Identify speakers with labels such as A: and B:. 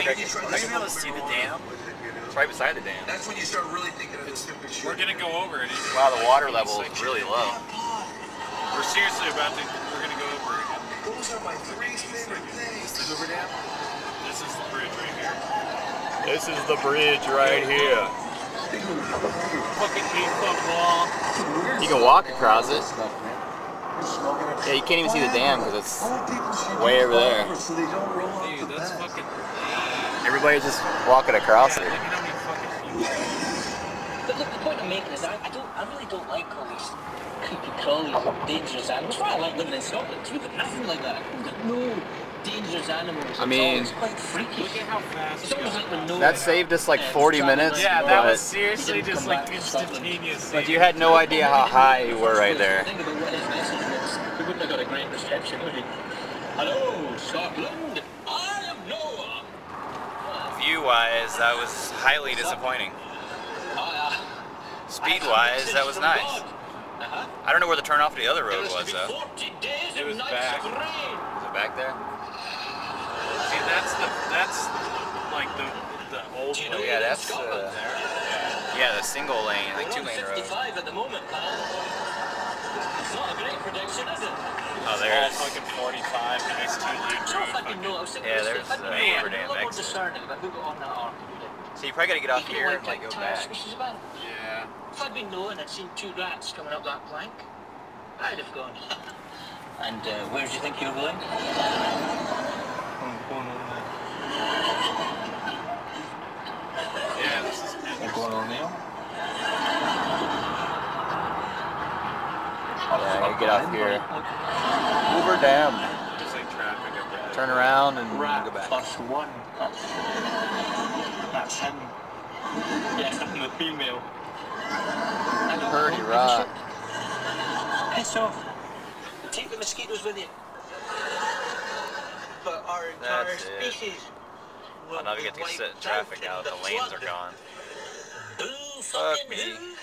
A: like I can be able to see the dam. It's right beside the dam.
B: That's when you start really thinking of the stupid shit.
C: We're gonna go over it.
A: Wow, the water level is really low.
C: We're seriously about to. We're gonna go over it.
B: Those are my three favorite things.
A: The Hoover Dam?
C: This is the bridge right here.
A: This is the bridge right here.
C: Fucking 8-foot wall.
A: You can walk across it. Yeah, you can't even see the dam because it's way over there.
C: Dude, that's fucking.
A: Everybody's just walking across it.
C: Look at how many fucking people.
D: But look, the point I'm making is I really don't like all these creepy crawlies and dangerous animals. That's why I like living in Scotland. We've got nothing like that. We've got no dangerous animals.
A: I mean,
D: it's quite freaky.
C: Look at how fast.
D: It's almost like we know
A: that saved us like 40 minutes.
C: Yeah,
A: but,
C: that was seriously just like instantaneous.
A: But you had no idea how high you were right there.
D: Think about what his message was. We wouldn't have got a great reception, would we? Hello, Scotland. I am Noah.
A: View-wise, that was highly disappointing. Speed-wise, that was nice. I don't know where the turnoff to the other road was, though.
C: It was back.
A: Is it back there?
C: See, that's like the old.
A: Yeah, that's yeah, the single lane, like 2-lane road.
D: 55 at the moment, pal. It's not a great prediction, is it?
A: Oh, there's
C: fucking 45. Nice 2-lane road.
A: yeah, there's Hoover Dam exit. So you probably got to get off here and like go back.
C: Yeah.
D: If I'd been knowing I'd seen 2 rats coming up that plank, I'd have gone. And where do you think you were going?
C: Yeah, this is.
D: We're going on there.
A: Yeah, you get off here. Hoover Dam.
C: Just like traffic up there.
A: Turn around and
D: Rat
A: go back.
D: +1. That's him. Yes, I'm the female.
A: Purdy rock.
D: Piss off. Take the mosquitoes with you. But our entire species.
A: I'll never get to sit in traffic now that the lanes are gone.
D: Boo
A: Fuck
D: fucking
A: me.
D: who?